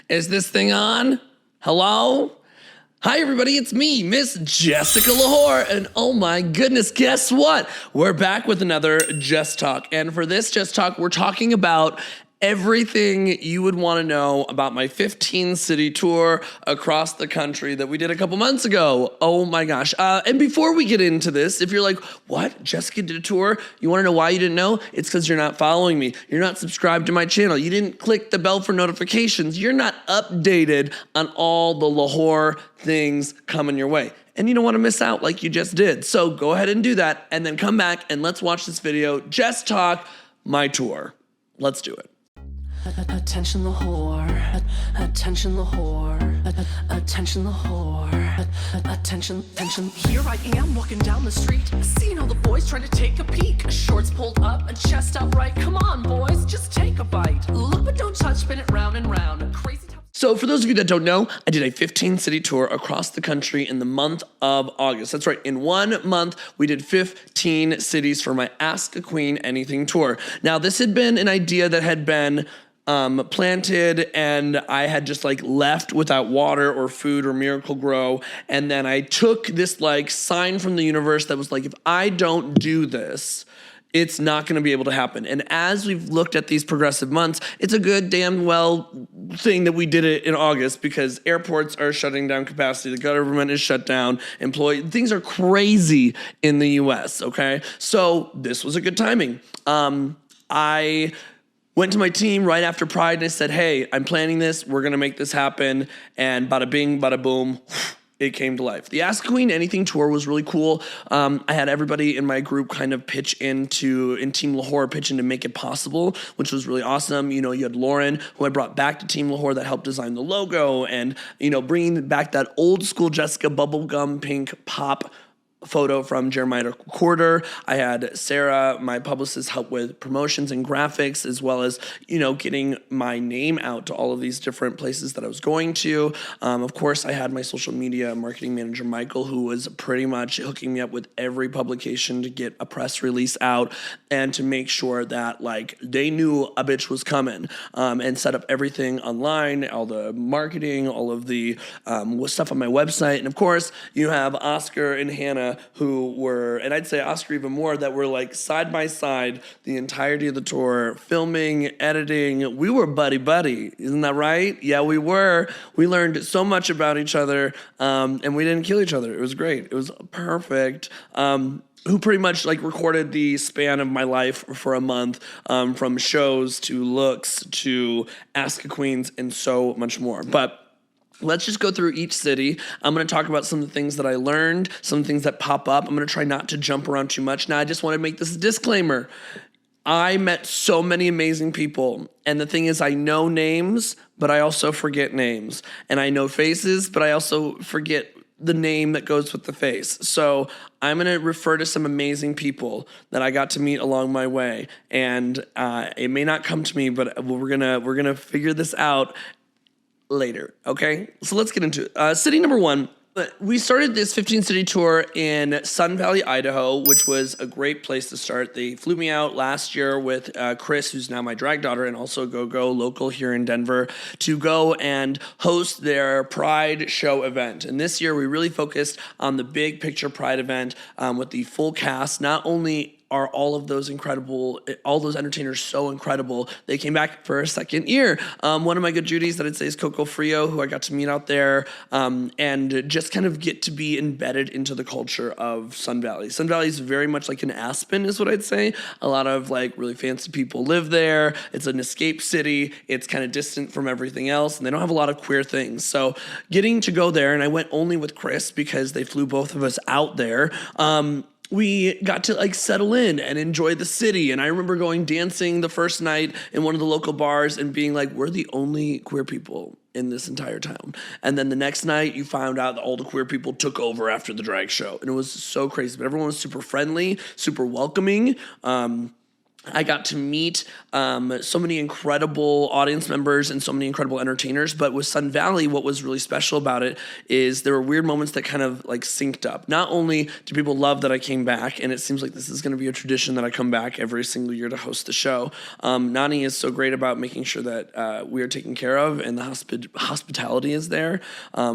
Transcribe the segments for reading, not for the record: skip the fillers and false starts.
Is this thing on? Hello? Hi, everybody. It's me, Miss Jessica Lahore. And oh my goodness, guess what? We're back with another Jess Talk. And for this Jess Talk, we're talking about everything you would want to know about my 15-city tour across the country that we did a couple months ago. Oh my gosh. And before we get into this, if you're like, what? Jessica did a tour? You want to know why you didn't know? It's because you're not following me. You're not subscribed to my channel. You didn't click the bell for notifications. You're not updated on all the Lahore things coming your way. And you don't want to miss out like you just did. So go ahead and do that and then come back and let's watch this video. Jess Talk, my tour. Let's do it. Attention Lahore, attention Lahore, attention Lahore, attention. Here I am walking down the street, seeing all the boys trying to take a peek. Shorts pulled up, a chest out right. Come on, boys, just take a bite. Look but don't touch, spin it round and round. Crazy. So for those of you that don't know, I did a 15-city tour across the country in the month of August. That's right. In 1 month, we did 15 cities for my Ask a Queen Anything tour. Now, this had been an idea that had been planted, and I had just like left without water or food or Miracle Grow. And then I took this like sign from the universe that was like, if I don't do this, it's not going to be able to happen. And as we've looked at these progressive months, it's a good damn well thing that we did it in August because airports are shutting down capacity. The government is shut down. Things are crazy in the US, okay? So this was a good timing. I went to my team right after Pride and I said, hey, I'm planning this. We're going to make this happen. And bada bing, bada boom, it came to life. The Ask Queen Anything tour was really cool. I had everybody in my group kind of in Team Lahore pitch in to make it possible, which was really awesome. You know, you had Lauren, who I brought back to Team Lahore that helped design the logo and, you know, bringing back that old school Jessica bubblegum pink pop photo from Jeremiah Recorder. I had Sarah, my publicist, help with promotions and graphics, as well as, you know, getting my name out to all of these different places that I was going to. Of course, I had my social media marketing manager, Michael, who was pretty much hooking me up with every publication to get a press release out and to make sure that, like, they knew a bitch was coming, and set up everything online, all the marketing, all of the stuff on my website. And of course, you have Oscar and Hannah, who were, and I'd say Oscar even more, that were like side by side the entirety of the tour, filming, editing. We were buddy. Isn't that right? Yeah, we were. We learned so much about each other, and we didn't kill each other. It was great. It was perfect. Who pretty much like recorded the span of my life for a month, from shows to looks to Ask a Queens and so much more. But let's just go through each city. I'm going to talk about some of the things that I learned, some things that pop up. I'm going to try not to jump around too much. Now, I just want to make this disclaimer. I met so many amazing people. And the thing is, I know names, but I also forget names. And I know faces, but I also forget the name that goes with the face. So I'm going to refer to some amazing people that I got to meet along my way. And it may not come to me, but we're gonna figure this out later, okay? So let's get into it. City number one. We started this 15-city tour in Sun Valley, Idaho, which was a great place to start. They flew me out last year with Chris, who's now my drag daughter, and also Go local here in Denver, to go and host their Pride show event. And this year, we really focused on the big picture Pride event with the full cast. Not only are all of those entertainers so incredible, they came back for a second year. One of my good Judies that I'd say is Coco Frio, who I got to meet out there, and just kind of get to be embedded into the culture of Sun Valley. Sun Valley is very much like an Aspen, is what I'd say. A lot of like really fancy people live there. It's an escape city. It's kind of distant from everything else, and they don't have a lot of queer things. So getting to go there, and I went only with Chris because they flew both of us out there, we got to like settle in and enjoy the city. And I remember going dancing the first night in one of the local bars and being like, we're the only queer people in this entire town. And then the next night you found out that all the queer people took over after the drag show. And it was so crazy. But everyone was super friendly, super welcoming. I got to meet so many incredible audience members and so many incredible entertainers. But with Sun Valley, what was really special about it is there were weird moments that kind of like synced up. Not only do people love that I came back, and it seems like this is going to be a tradition that I come back every single year to host the show. Nani is so great about making sure that we are taken care of and the hospitality is there,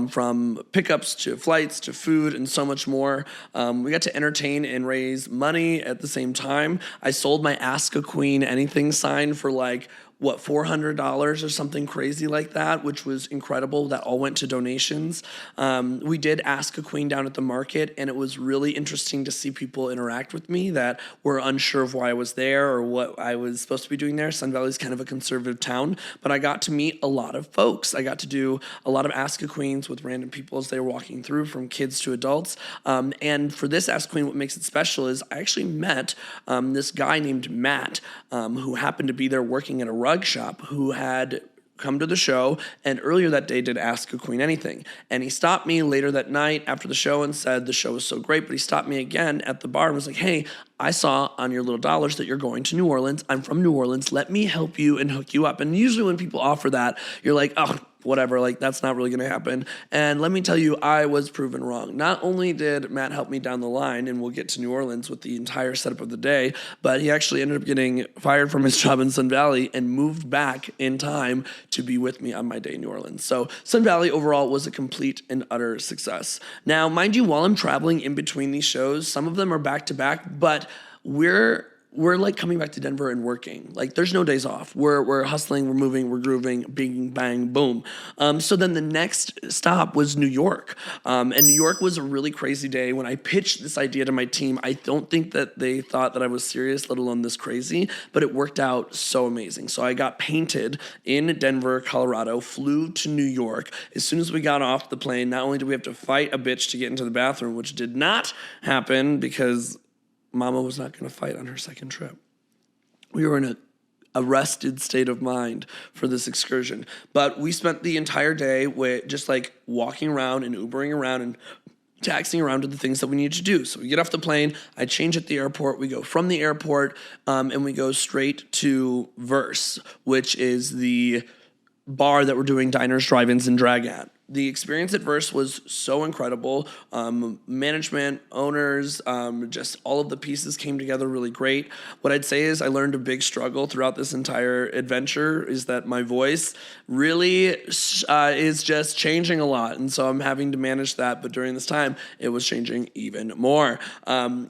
from pickups to flights to food and so much more. We got to entertain and raise money at the same time. I sold my Ask a Queen Anything sign for like, what, $400 or something crazy like that, which was incredible. That all went to donations. We did Ask a Queen down at the market, and it was really interesting to see people interact with me that were unsure of why I was there or what I was supposed to be doing there. Sun Valley is kind of a conservative town, but I got to meet a lot of folks. I got to do a lot of Ask a Queens with random people as they were walking through, from kids to adults. And for this Ask a Queen, what makes it special is I actually met this guy named Matt, who happened to be there working at a rug shop, who had come to the show and earlier that day did Ask a Queen Anything. And he stopped me later that night after the show and said the show was so great, but he stopped me again at the bar and was like, hey, I saw on your little dollars that you're going to New Orleans. I'm from New Orleans. Let me help you and hook you up. And usually when people offer that, you're like, oh, whatever, like that's not really going to happen. And let me tell you, I was proven wrong. Not only did Matt help me down the line, and we'll get to New Orleans with the entire setup of the day, but he actually ended up getting fired from his job in Sun Valley and moved back in time to be with me on my day in New Orleans. So Sun Valley overall was a complete and utter success. Now, mind you, while I'm traveling in between these shows, some of them are back to back, but we're like coming back to Denver and working. Like there's no days off. We're hustling, we're moving, we're grooving, bing, bang, boom. So then the next stop was New York. And New York was a really crazy day. When I pitched this idea to my team, I don't think that they thought that I was serious, let alone this crazy, but it worked out so amazing. So I got painted in Denver, Colorado, flew to New York. As soon as we got off the plane, not only did we have to fight a bitch to get into the bathroom, which did not happen because Mama was not going to fight on her second trip. We were in a arrested state of mind for this excursion. But we spent the entire day with just like walking around and Ubering around and taxiing around to the things that we needed to do. So we get off the plane, I change at the airport, we go from the airport, and we go straight to Verse, which is the bar that we're doing diners, drive-ins, and drag at. The experience at Verse was so incredible. Management, owners, just all of the pieces came together really great. What I'd say is I learned a big struggle throughout this entire adventure is that my voice really is just changing a lot. And so I'm having to manage that. But during this time, it was changing even more.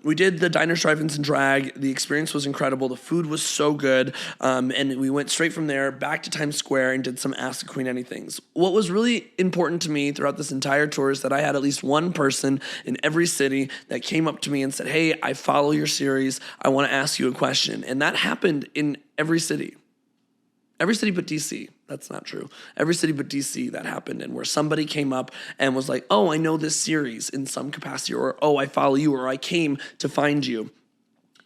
We did the diners, drive-ins, and drag. The experience was incredible. The food was so good. And we went straight from there back to Times Square and did some Ask the Queen Anythings. What was really important to me throughout this entire tour is that I had at least one person in every city that came up to me and said, hey, I follow your series. I want to ask you a question. And that happened in every city. Every city but DC. That's not true. Every city but DC that happened, and where somebody came up and was like, oh, I know this series in some capacity, or oh, I follow you, or I came to find you.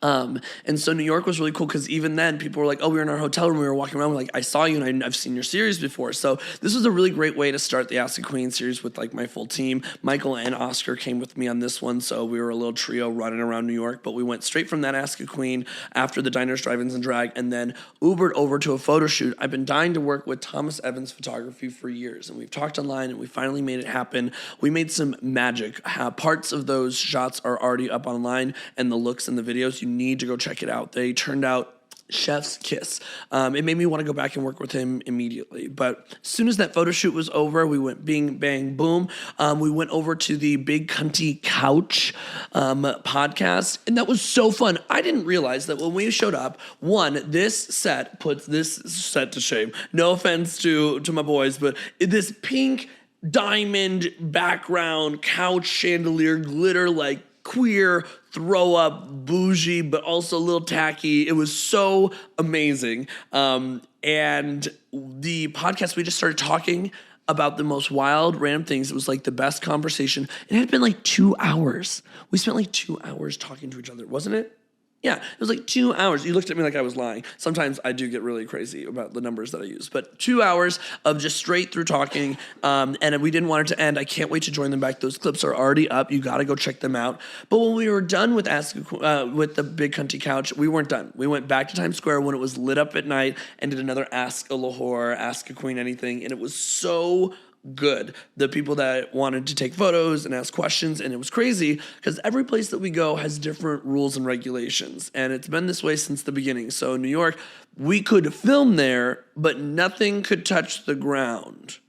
And so New York was really cool because even then people were like, oh, we were in our hotel room, we were walking around, we're like, I saw you and I've seen your series before. So this was a really great way to start the Ask the Queen series with like my full team. Michael and Oscar came with me on this one, so we were a little trio running around New York, but we went straight from that Ask a Queen after the diners, drive-ins, and drag, and then Ubered over to a photo shoot. I've been dying to work with Thomas Evans Photography for years, and we've talked online and we finally made it happen. We made some magic. Parts of those shots are already up online, and the looks and the videos, you need to go check it out. They turned out chef's kiss. It made me want to go back and work with him immediately. But as soon as that photo shoot was over, we went bing, bang, boom. We went over to the Big Cunty Couch podcast, and that was so fun. I didn't realize that when we showed up, one, this set puts this set to shame. No offense to my boys, but this pink diamond background couch chandelier glitter like queer, throw up, bougie, but also a little tacky. It was so amazing. And the podcast, we just started talking about the most wild, random things. It was like the best conversation. It had been like 2 hours. We spent like 2 hours talking to each other, wasn't it? Yeah, it was like 2 hours. You looked at me like I was lying. Sometimes I do get really crazy about the numbers that I use. But 2 hours of just straight through talking, and we didn't want it to end. I can't wait to join them back. Those clips are already up. You got to go check them out. But when we were done with with the Big Cunty Couch, we weren't done. We went back to Times Square when it was lit up at night and did another Ask a Lahore, Ask a Queen Anything, and it was so good. The people that wanted to take photos and ask questions, and it was crazy because every place that we go has different rules and regulations, and it's been this way since the beginning. So in New York, we could film there, but nothing could touch the ground.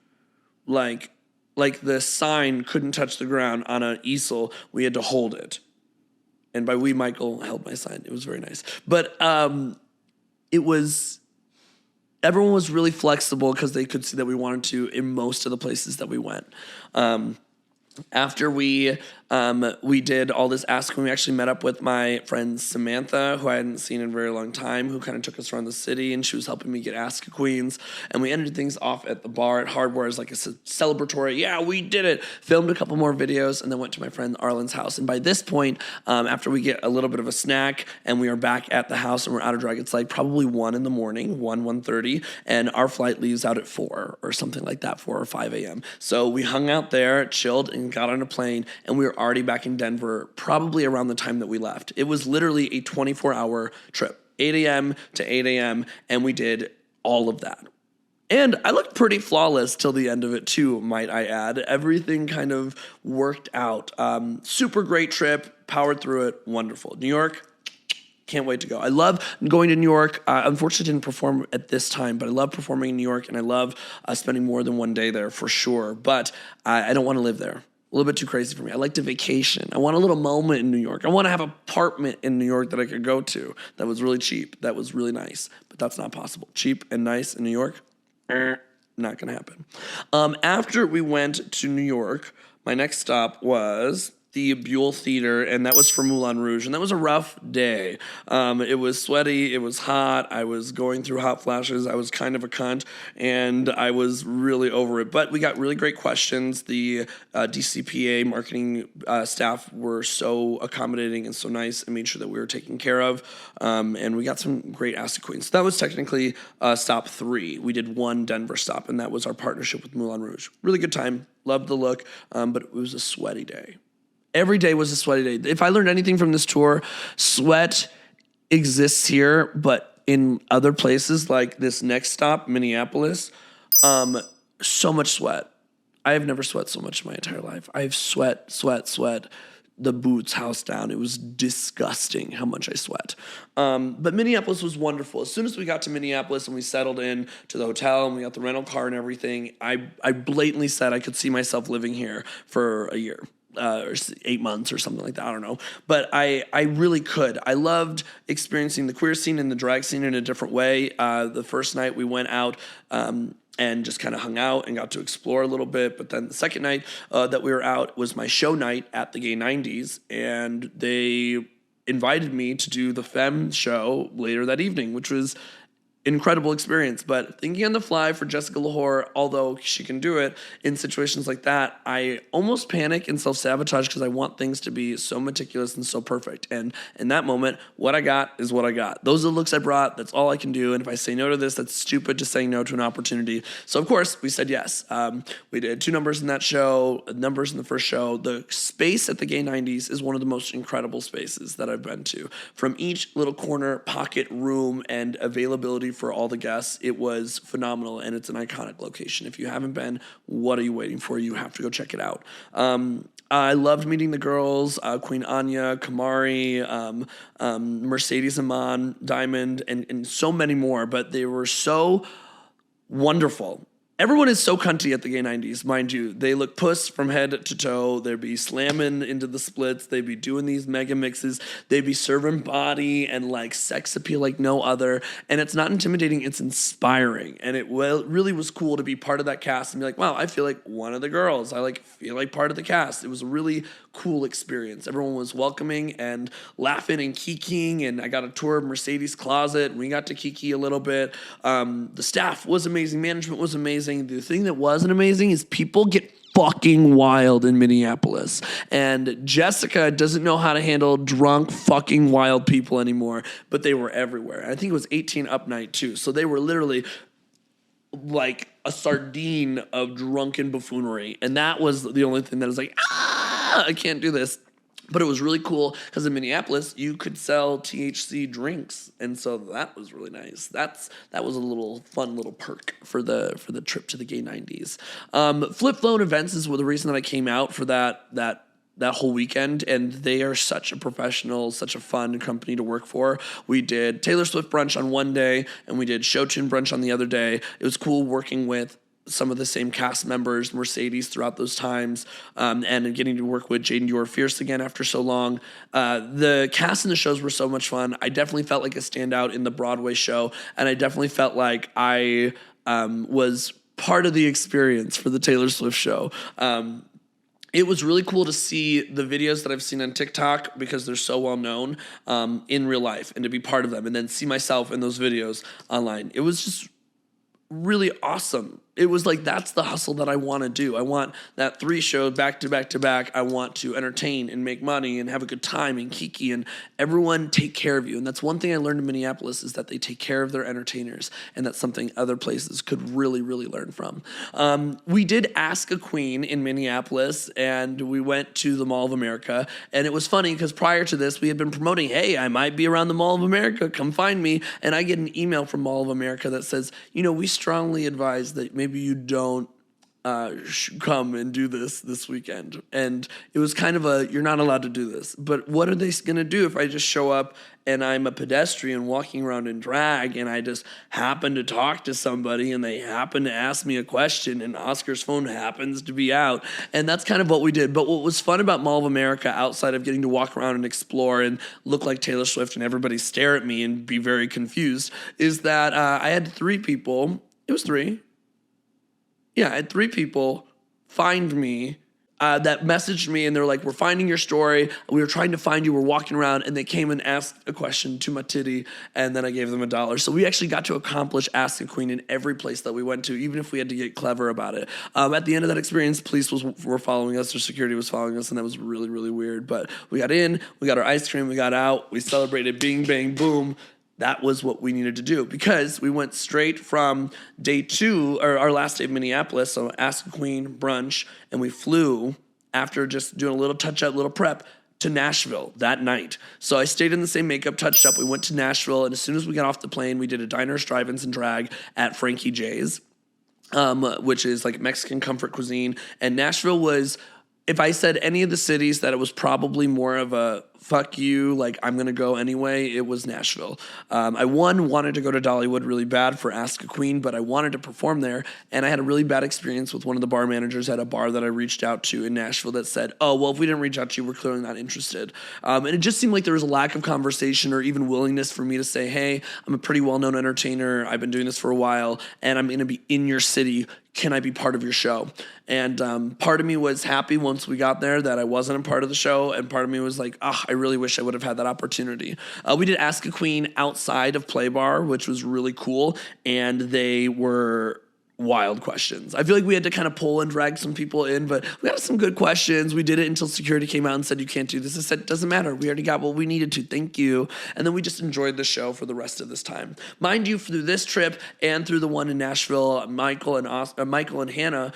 Like the sign couldn't touch the ground on an easel. We had to hold it. And by we, Michael held my sign. It was very nice. But everyone was really flexible because they could see that we wanted to in most of the places that we went. After we did all this asking, we actually met up with my friend Samantha, who I hadn't seen in a very long time, who kind of took us around the city, and she was helping me get Ask a Queens. And we ended things off at the bar at Hardware as like a celebratory, yeah, we did it. Filmed a couple more videos, and then went to my friend Arlen's house. And by this point, after we get a little bit of a snack, and we are back at the house, and we're out of drag, it's like probably 1 in the morning, 1:30, and our flight leaves out at 4 or something like that, 4 or 5 a.m. So we hung out there, chilled, and got on a plane, and we were already back in Denver probably around the time that we left. It was literally a 24-hour trip, 8 a.m. to 8 a.m., and we did all of that. And I looked pretty flawless till the end of it too, might I add. Everything kind of worked out. Super great trip, powered through it, wonderful. New York, can't wait to go. I love going to New York. Unfortunately, didn't perform at this time, but I love performing in New York, and I love spending more than one day there for sure. But I don't want to live there. A little bit too crazy for me. I like to vacation. I want a little moment in New York. I want to have an apartment in New York that I could go to that was really cheap, that was really nice. But that's not possible. Cheap and nice in New York, not going to happen. After we went to New York, my next stop was the Buell Theater, and that was for Moulin Rouge, and that was a rough day. It was sweaty, it was hot, I was going through hot flashes, I was kind of a cunt, and I was really over it. But we got really great questions. The DCPA marketing staff were so accommodating and so nice and made sure that we were taken care of, and we got some great Ask the Queens. So that was technically stop 3. We did 1 Denver stop, and that was our partnership with Moulin Rouge. Really good time, loved the look, but it was a sweaty day. Every day was a sweaty day. If I learned anything from this tour, sweat exists here, but in other places like this next stop, Minneapolis, so much sweat. I have never sweat so much in my entire life. I have sweat, the boots house down. It was disgusting how much I sweat. But Minneapolis was wonderful. As soon as we got to Minneapolis and we settled in to the hotel and we got the rental car and everything, I blatantly said I could see myself living here for a year. Or 8 months or something like that. I don't know. But I really could. I loved experiencing the queer scene and the drag scene in a different way. The first night we went out and just kind of hung out and got to explore a little bit. But then the second night that we were out was my show night at the Gay 90s. And they invited me to do the Femme show later that evening, which was incredible experience. But thinking on the fly for Jessica Lahore, although she can do it in situations like that, I almost panic and self-sabotage because I want things to be so meticulous and so perfect. And in that moment, what I got is what I got. Those are the looks I brought. That's all I can do. And if I say no to this, that's stupid, just saying no to an opportunity. So of course we said yes. We did 2 numbers in that show, numbers in the first show. The space at the Gay 90s is one of the most incredible spaces that I've been to. From each little corner, pocket, room, and availability for all the guests, it was phenomenal, and it's an iconic location. If you haven't been, what are you waiting for? You have to go check it out. I loved meeting the girls, Queen Anya, Kamari, Mercedes Iman, Diamond, and so many more, but they were so wonderful. Everyone is so cunty at the Gay 90s, mind you. They look puss from head to toe. They'd be slamming into the splits. They'd be doing these mega mixes. They'd be serving body and like sex appeal like no other. And it's not intimidating. It's inspiring. And it really was cool to be part of that cast and be like, wow, I feel like one of the girls. I feel like part of the cast. It was a really cool experience. Everyone was welcoming and laughing and kikiing. And I got a tour of Mercedes' closet. And we got to kiki a little bit. The staff was amazing. Management was amazing. The thing that wasn't amazing is people get fucking wild in Minneapolis. And Jessica doesn't know how to handle drunk fucking wild people anymore, but they were everywhere. I think it was 18 up night too. So they were literally like a sardine of drunken buffoonery. And that was the only thing that was like, I can't do this. But it was really cool because in Minneapolis you could sell THC drinks, and so that was really nice. That was a little fun little perk for the trip to the gay 90s. Flip Phone Events is the reason that I came out for that whole weekend, and they are such a professional, such a fun company to work for. We did Taylor Swift brunch on one day, and we did Show Tune brunch on the other day. It was cool working with some of the same cast members, Mercedes, throughout those times, and getting to work with Jaden Dior Fierce again after so long. The cast and the shows were so much fun. I definitely felt like a standout in the Broadway show, and I definitely felt like I was part of the experience for the Taylor Swift show. It was really cool to see the videos that I've seen on TikTok because they're so well known in real life, and to be part of them and then see myself in those videos online. It was just really awesome. It was like, that's the hustle that I want to do. I want that 3 show back to back to back. I want to entertain and make money and have a good time and kiki and everyone take care of you. And that's one thing I learned in Minneapolis is that they take care of their entertainers, and that's something other places could really, really learn from. We did Ask a Queen in Minneapolis, and we went to the Mall of America. And it was funny because prior to this, we had been promoting, hey, I might be around the Mall of America. Come find me. And I get an email from Mall of America that says, we strongly advise that maybe you don't come and do this weekend. And it was kind of you're not allowed to do this. But what are they going to do if I just show up and I'm a pedestrian walking around in drag and I just happen to talk to somebody and they happen to ask me a question and Oscar's phone happens to be out? And that's kind of what we did. But what was fun about Mall of America, outside of getting to walk around and explore and look like Taylor Swift and everybody stare at me and be very confused, is that I had 3 people. It was 3. Yeah, I had 3 people find me that messaged me, and they're like, we're finding your story. We were trying to find you. We're walking around, and they came and asked a question to my titty, and then I gave them $1. So we actually got to accomplish Ask a Queen in every place that we went to, even if we had to get clever about it. At the end of that experience, police were following us, or security was following us, and that was really, really weird. But we got in, we got our ice cream, we got out, we celebrated, bing, bang, boom. That was what we needed to do because we went straight from day 2, or our last day of Minneapolis, so Ask a Queen, brunch, and we flew after just doing a little touch-up, little prep, to Nashville that night. So I stayed in the same makeup, touched up. We went to Nashville, and as soon as we got off the plane, we did a diners, drive-ins, and drag at Frankie J's, which is like Mexican comfort cuisine. And Nashville was, if I said any of the cities that it was probably more of a fuck you, like I'm going to go anyway, it was Nashville. I wanted to go to Dollywood really bad for Ask a Queen, but I wanted to perform there, and I had a really bad experience with one of the bar managers at a bar that I reached out to in Nashville that said, oh, well, if we didn't reach out to you, we're clearly not interested. And it just seemed like there was a lack of conversation or even willingness for me to say, hey, I'm a pretty well-known entertainer, I've been doing this for a while, and I'm going to be in your city. Can I be part of your show? And part of me was happy once we got there that I wasn't a part of the show, and part of me was like, I really wish I would have had that opportunity. We did Ask a Queen outside of Play Bar, which was really cool, and they were wild questions. I feel like we had to kind of pull and drag some people in, but we got some good questions. We did it until security came out and said, you can't do this. I said, doesn't matter. We already got what we needed to. Thank you. And then we just enjoyed the show for the rest of this time. Mind you, through this trip and through the one in Nashville, Michael and Hannah,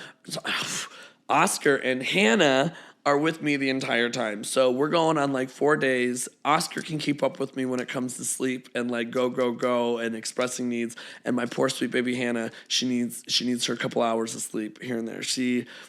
Oscar and Hannah are with me the entire time. So we're going on like 4 days. Oscar can keep up with me when it comes to sleep and like go and expressing needs. And my poor sweet baby Hannah, she needs her couple hours of sleep here and there.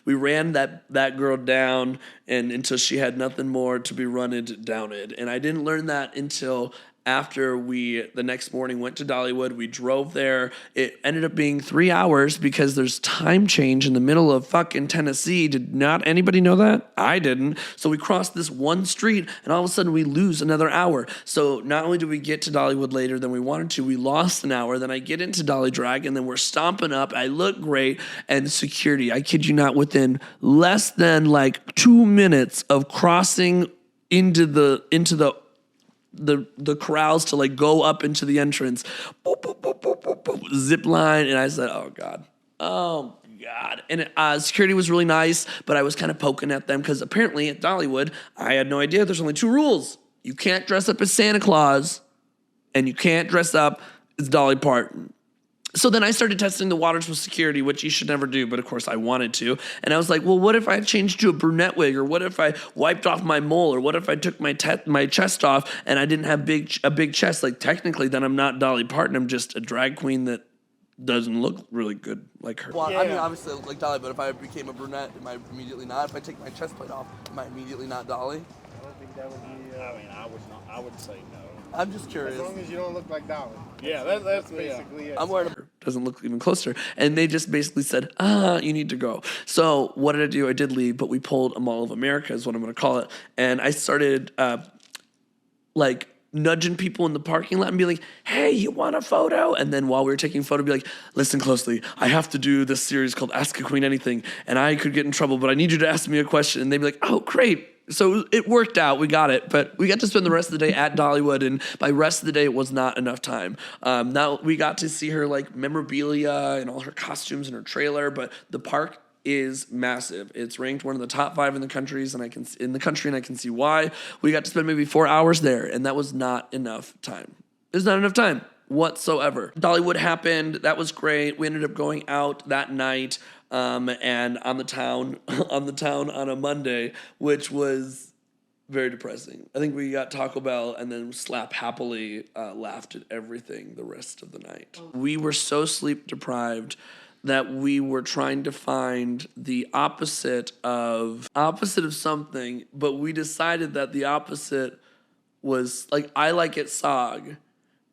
We ran that girl down and until she had nothing more to be runned down it. And I didn't learn that until after we, the next morning, went to Dollywood. We drove there. It ended up being 3 hours because there's time change in the middle of fucking Tennessee. Did not anybody know that? I didn't. So we crossed this one street, and all of a sudden we lose another hour. So not only did we get to Dollywood later than we wanted to, we lost an hour. Then I get into Dolly Drag, and then we're stomping up. I look great, and security, I kid you not, within less than like 2 minutes of crossing into the corrals to like go up into the entrance, boop, boop, boop, boop, boop, boop, zip line, and I said, oh God, God. And security was really nice, but I was kind of poking at them because apparently at Dollywood, I had no idea there's only 2 rules. You can't dress up as Santa Claus, and you can't dress up as Dolly Parton. So then I started testing the waters with security, which you should never do, but of course I wanted to. And I was like, well, what if I changed to a brunette wig? Or what if I wiped off my mole? Or what if I took my chest off and I didn't have a big chest? Like, technically, then I'm not Dolly Parton. I'm just a drag queen that doesn't look really good like her. Well, I mean, obviously I look like Dolly, but if I became a brunette, am I immediately not? If I take my chest plate off, am I immediately not Dolly? I don't think that would be. I mean, I would say no. I'm just curious. As long as you don't look like Dolly. Yeah, that's basically it. I'm wearing doesn't look even closer. And they just basically said, you need to go. So what did I do? I did leave, but we pulled a Mall of America is what I'm going to call it. And I started nudging people in the parking lot and be like, hey, you want a photo? And then while we were taking a photo, be like, listen closely. I have to do this series called Ask a Queen Anything. And I could get in trouble, but I need you to ask me a question. And they'd be like, oh, great. So it worked out. We got it. But we got to spend the rest of the day at Dollywood. And by rest of the day, it was not enough time. Now we got to see her memorabilia and all her costumes and her trailer. But the park is massive. It's ranked one of the top 5 in the country, and I can see why. We got to spend maybe 4 hours there, and that was not enough time. It was not enough time whatsoever. Dollywood happened. That was great. We ended up going out that night. And on the town on a Monday, which was very depressing. I think we got Taco Bell and then Slap happily laughed at everything the rest of the night. We were so sleep deprived that we were trying to find the opposite of something, but we decided that the opposite was I like it SOG,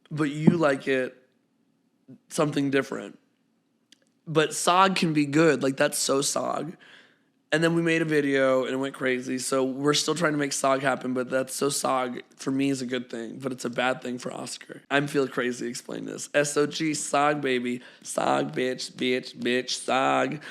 but you like it something different. But SOG can be good. That's so SOG. And then we made a video and it went crazy. So we're still trying to make SOG happen, but that's so SOG for me is a good thing, but it's a bad thing for Oscar. I'm feeling crazy explaining this. SOG, SOG, baby. SOG, bitch, SOG.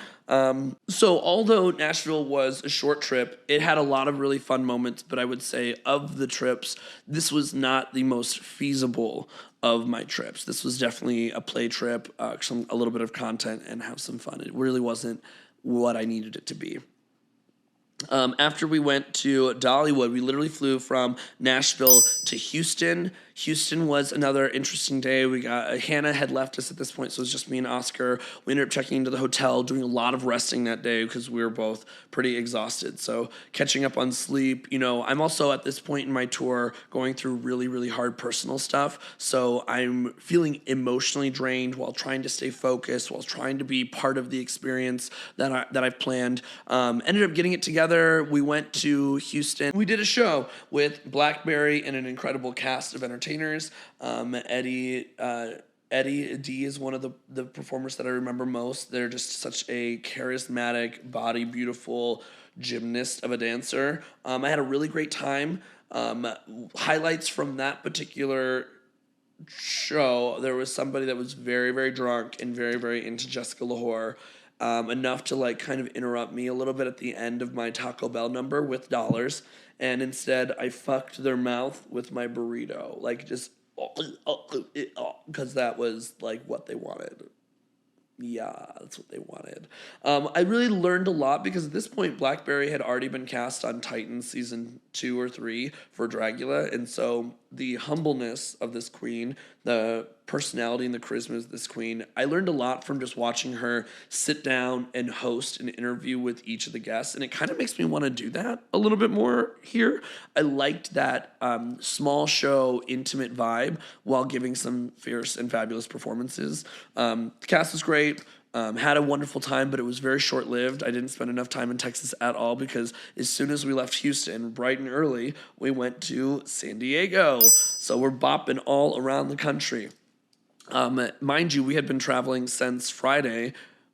So although Nashville was a short trip, it had a lot of really fun moments, but I would say of the trips, this was not the most feasible of my trips. This was definitely a play trip, a little bit of content and have some fun. It really wasn't what I needed it to be. After we went to Dollywood, we literally flew from Nashville to Houston. Houston was another interesting day. Hannah had left us at this point, so it was just me and Oscar. We ended up checking into the hotel, doing a lot of resting that day because we were both pretty exhausted. So catching up on sleep. I'm also at this point in my tour going through really, really hard personal stuff. So I'm feeling emotionally drained while trying to stay focused, while trying to be part of the experience that I've planned. Ended up getting it together. We went to Houston. We did a show with Blackberry and an incredible cast of entertainers. Eddie D is one of the performers that I remember most. They're just such a charismatic, body beautiful gymnast of a dancer. I had a really great time. Highlights from that particular show, there was somebody that was very, very drunk and very, very into Jessica Lahore. Enough to kind of interrupt me a little bit at the end of my Taco Bell number with dollars. And instead I fucked their mouth with my burrito. Because that was what they wanted. Yeah, that's what they wanted. I really learned a lot because at this point, Blackberry had already been cast on Titans season 2 or 3 for Dragula. And so the humbleness of this queen, the personality and the charisma of this queen, I learned a lot from just watching her sit down and host an interview with each of the guests. And it kind of makes me want to do that a little bit more here. I liked that small show, intimate vibe while giving some fierce and fabulous performances. The cast was great. Had a wonderful time, but it was very short-lived. I didn't spend enough time in Texas at all because as soon as we left Houston, bright and early, we went to San Diego. So we're bopping all around the country. Mind you, we had been traveling since Friday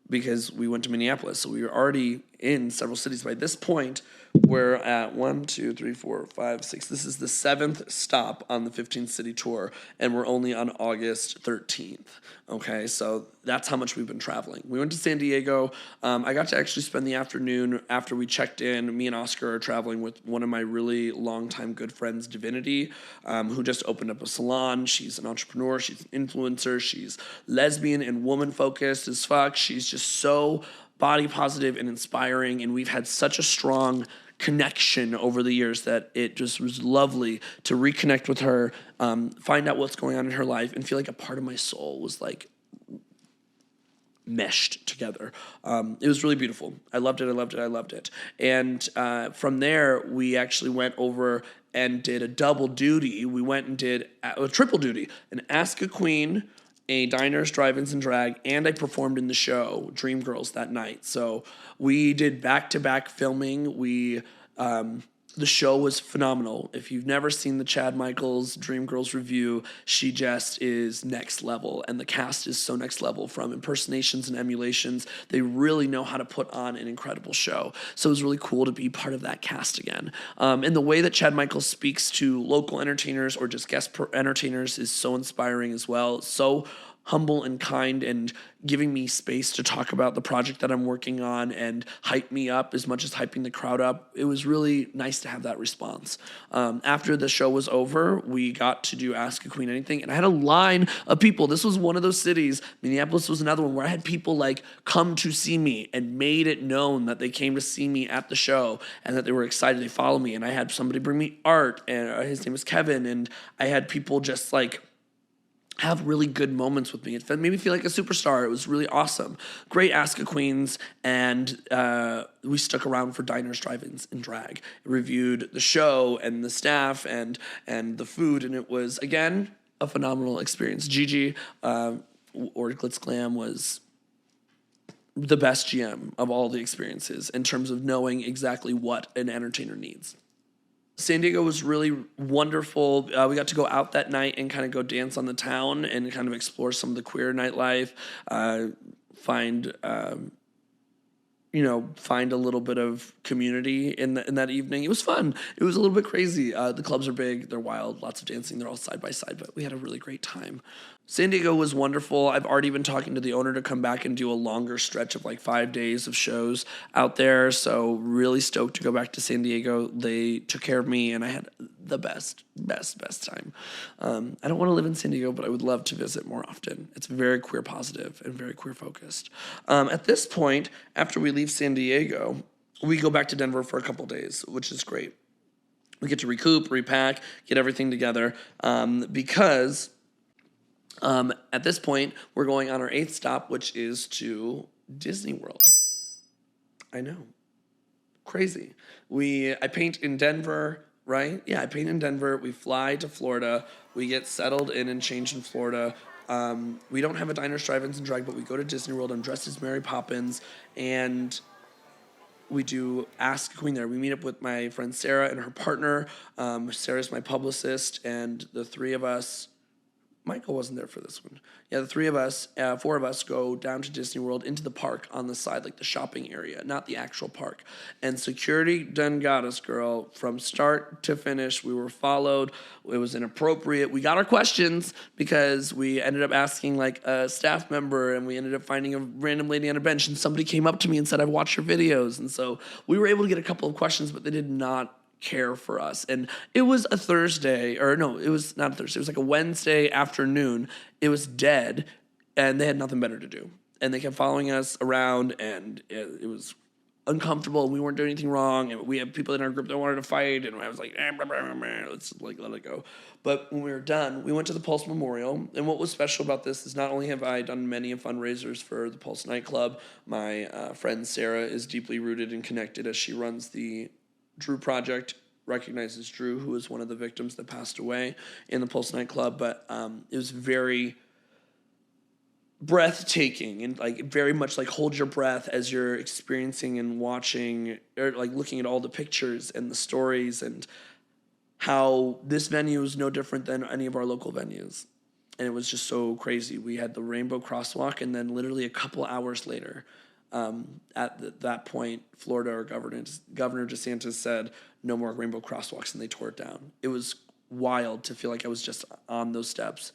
because we went to Minneapolis. So we were already in several cities. By this point, we're at 1, 2, 3, 4, 5, 6. This is the 7th stop on the 15-city tour, and we're only on August 13th. Okay, so that's how much we've been traveling. We went to San Diego. I got to actually spend the afternoon after we checked in. Me and Oscar are traveling with one of my really longtime good friends, Divinity, who just opened up a salon. She's an entrepreneur. She's an influencer. She's lesbian and woman-focused as fuck. She's just so body positive and inspiring, and we've had such a strong connection over the years that it just was lovely to reconnect with her, find out what's going on in her life, and feel like a part of my soul was like meshed together. It was really beautiful. I loved it. And from there, we actually went over and did a double duty. We went and did a triple duty, an Ask a Queen, a Diners, Drive-Ins, and Drag, and I performed in the show Dreamgirls that night. So we did back-to-back filming. The show was phenomenal. If you've never seen the Chad Michaels Dreamgirls review, She Jest is next level, and the cast is so next level, from impersonations and emulations. They really know how to put on an incredible show. So it was really cool to be part of that cast again. And the way that Chad Michaels speaks to local entertainers or just guest entertainers is so inspiring as well. So humble and kind, and giving me space to talk about the project that I'm working on and hype me up as much as hyping the crowd up. It was really nice to have that response. After the show was over, we got to do Ask a Queen Anything, and I had a line of people. This was one of those cities, Minneapolis was another one, where I had people like come to see me and made it known that they came to see me at the show and that they were excited. They follow me, and I had somebody bring me art, and his name was Kevin, and I had people just like have really good moments with me. It made me feel like a superstar. It was really awesome. Great Ask a Queens, and we stuck around for Diners, Drive-Ins, and Drag. Reviewed the show and the staff and the food, and it was, again, a phenomenal experience. Gigi, or Glitz Glam, was the best GM of all the experiences in terms of knowing exactly what an entertainer needs. San Diego was really wonderful. We got to go out that night and kind of go dance on the town and kind of explore some of the queer nightlife, find a little bit of community in that evening. It was fun. It was a little bit crazy. The clubs are big. They're wild. Lots of dancing. They're all side by side, but we had a really great time. San Diego was wonderful. I've already been talking to the owner to come back and do a longer stretch of like 5 days of shows out there. So really stoked to go back to San Diego. They took care of me, and I had the best time. I don't want to live in San Diego, but I would love to visit more often. It's very queer positive and very queer focused. At this point, after we leave San Diego, we go back to Denver for a couple days, which is great. We get to recoup, repack, get everything together, because at this point, we're going on our 8th stop, which is to Disney World. I know. Crazy. I paint in Denver, right? Yeah, I paint in Denver. We fly to Florida. We get settled in and changed in Florida. We don't have a Diners, Drive-Ins, and Drag, but we go to Disney World. I'm dressed as Mary Poppins, and we do Ask a Queen there. We meet up with my friend Sarah and her partner. Sarah's my publicist, and the three of us, Michael wasn't there for this one. Yeah, the three of us, 4 of us, go down to Disney World into the park on the side, like the shopping area, not the actual park. And security done got us, girl. From start to finish, we were followed. It was inappropriate. We got our questions because we ended up asking like a staff member, and we ended up finding a random lady on a bench, and somebody came up to me and said, "I've watched your videos." And so we were able to get a couple of questions, but they did not care for us. And it was a Thursday, or no, it was not a Thursday. It was like a Wednesday afternoon. It was dead, and they had nothing better to do. And they kept following us around, and it was uncomfortable. We weren't doing anything wrong, and we had people in our group that wanted to fight, and I was like, let's like let it go. But when we were done, we went to the Pulse Memorial, and what was special about this is not only have I done many fundraisers for the Pulse nightclub, my friend Sarah is deeply rooted and connected as she runs the Drew Project, recognizes Drew, who was one of the victims that passed away in the Pulse nightclub, but it was very breathtaking and like very much like hold your breath as you're experiencing and watching, or like looking at all the pictures and the stories, and how this venue is no different than any of our local venues. And it was just so crazy. We had the Rainbow Crosswalk, and then literally a couple hours later, at that point, Florida or Governor DeSantis said, "No more Rainbow Crosswalks," and they tore it down. It was wild to feel like I was just on those steps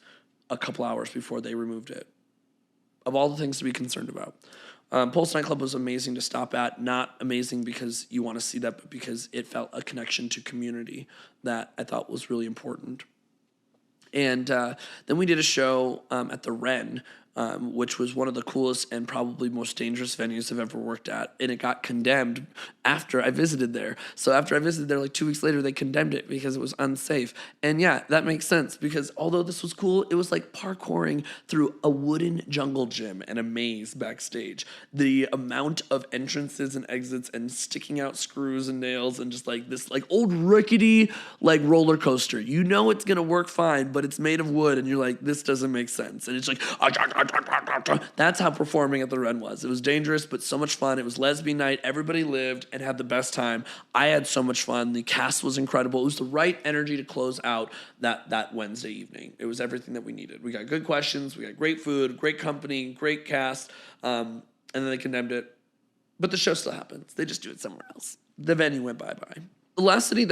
a couple hours before they removed it. Of all the things to be concerned about. Pulse nightclub was amazing to stop at. Not amazing because you want to see that, but because it felt a connection to community that I thought was really important. And then we did a show at the Wren, which was one of the coolest and probably most dangerous venues I've ever worked at. And it got condemned after I visited there. So after I visited there, like 2 weeks later, they condemned it because it was unsafe. And yeah, that makes sense because although this was cool, it was like parkouring through a wooden jungle gym and a maze backstage. The amount of entrances and exits and sticking out screws and nails and just like this like old rickety like roller coaster. You know it's gonna work fine, but it's made of wood and you're like, this doesn't make sense. And it's like, that's how performing at the Ren was. It was dangerous, but so much fun. It was lesbian night. Everybody lived and had the best time. I had so much fun. The cast was incredible. It was the right energy to close out that Wednesday evening. It was everything that we needed. We got good questions. We got great food, great company, great cast. And then they condemned it. But the show still happens. They just do it somewhere else. The venue went bye-bye. The next city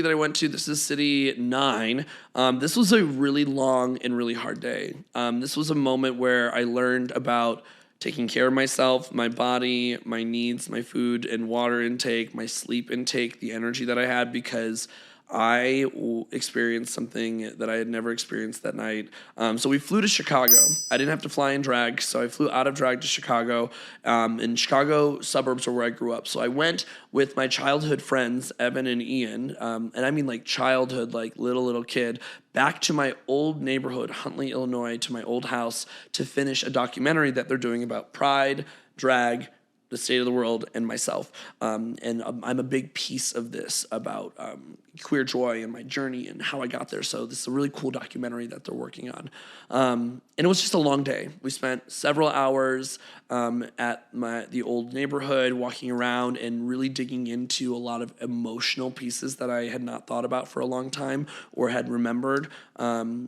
that I went to, this is city 9. This was a really long and really hard day. This was a moment where I learned about taking care of myself, my body, my needs, my food and water intake, my sleep intake, the energy that I had, because I experienced something that I had never experienced that night. So we flew to Chicago. I didn't have to fly in drag, so I flew out of drag to Chicago. And Chicago suburbs are where I grew up. So I went with my childhood friends, Evan and Ian, and I mean like childhood, like little kid, back to my old neighborhood, Huntley, Illinois, to my old house to finish a documentary that they're doing about pride, drag, the state of the world, and myself. And I'm a big piece of this about queer joy and my journey and how I got there. So this is a really cool documentary that they're working on. And it was just a long day. We spent several hours at the old neighborhood, walking around and really digging into a lot of emotional pieces that I had not thought about for a long time or had remembered.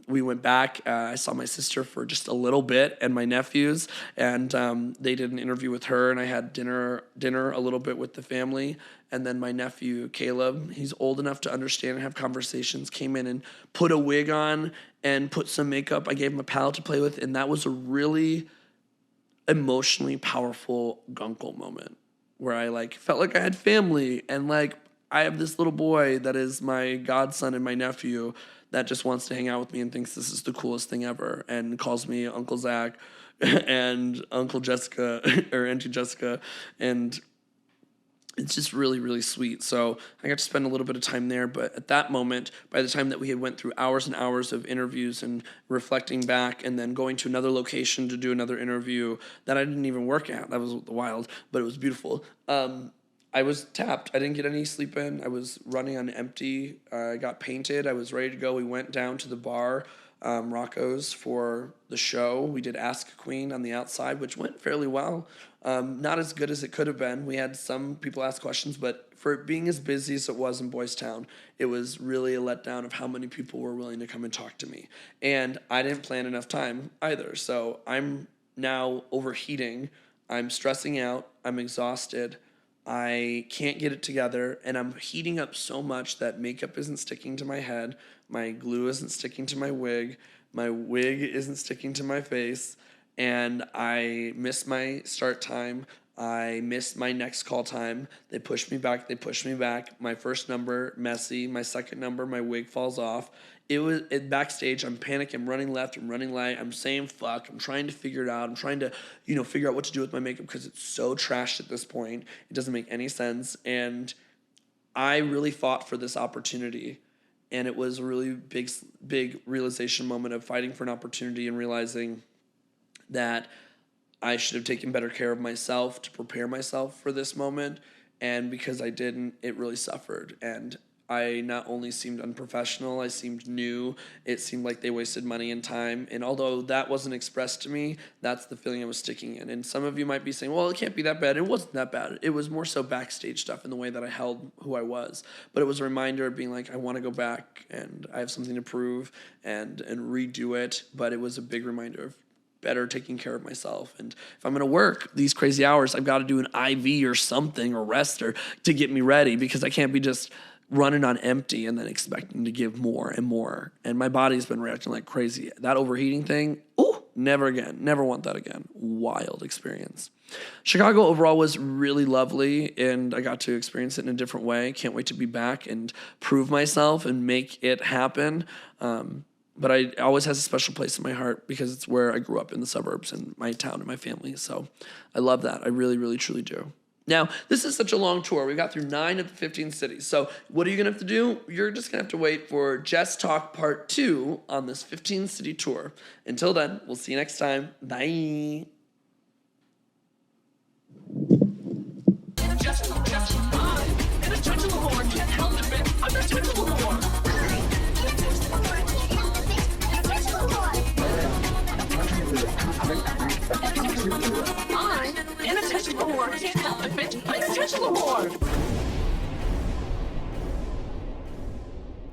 We went back. I saw my sister for just a little bit and my nephews, and they did an interview with her, and I had dinner a little bit with the family. And then my nephew, Caleb, he's old enough to understand and have conversations, came in and put a wig on and put some makeup. I gave him a palette to play with, and that was a really emotionally powerful gunkle moment where I like felt like I had family, and like I have this little boy that is my godson and my nephew that just wants to hang out with me and thinks this is the coolest thing ever and calls me Uncle Zach and Uncle Jessica or Auntie Jessica, and it's just really, really sweet. So I got to spend a little bit of time there. But at that moment, by the time that we had went through hours and hours of interviews and reflecting back and then going to another location to do another interview that I didn't even work at, that was wild, but it was beautiful. I was tapped. I didn't get any sleep in. I was running on empty. I got painted. I was ready to go. We went down to the bar, Rocco's, for the show. We did Ask a Queen on the outside, which went fairly well. Not as good as it could have been. We had some people ask questions, but for it being as busy as it was in Boys Town, it was really a letdown of how many people were willing to come and talk to me. And I didn't plan enough time either. So I'm now overheating. I'm stressing out. I'm exhausted. I can't get it together, and I'm heating up so much that makeup isn't sticking to my head, my glue isn't sticking to my wig isn't sticking to my face, and I missed my start time. I missed my next call time. They pushed me back. My first number, messy. My second number, my wig falls off. Backstage, I'm panicking, I'm running left, I'm running right, I'm saying fuck, I'm trying to figure it out, I'm trying to, figure out what to do with my makeup because it's so trashed at this point. It doesn't make any sense, and I really fought for this opportunity, and it was a really big realization moment of fighting for an opportunity and realizing that I should have taken better care of myself to prepare myself for this moment, and because I didn't, it really suffered, and I not only seemed unprofessional, I seemed new. It seemed like they wasted money and time. And although that wasn't expressed to me, that's the feeling I was sticking in. And some of you might be saying, well, it can't be that bad. It wasn't that bad. It was more so backstage stuff in the way that I held who I was. But it was a reminder of being like, I want to go back and I have something to prove and redo it. But it was a big reminder of better taking care of myself. And if I'm going to work these crazy hours, I've got to do an IV or something or rest or to get me ready, because I can't be just running on empty and then expecting to give more and more. And my body's been reacting like crazy. That overheating thing, never again. Never want that again. Wild experience. Chicago overall was really lovely, and I got to experience it in a different way. Can't wait to be back and prove myself and make it happen. but it always has a special place in my heart because it's where I grew up in the suburbs and my town and my family. So I love that. I really, really, truly do. Now, this is such a long tour. We got through 9 of the 15 cities. So what are you going to have to do? You're just going to have to wait for Jess Talk Part 2 on this 15-city tour. Until then, we'll see you next time. Bye. I'm inattentional whore. Can't help it, bitch. I'm inattentional whore.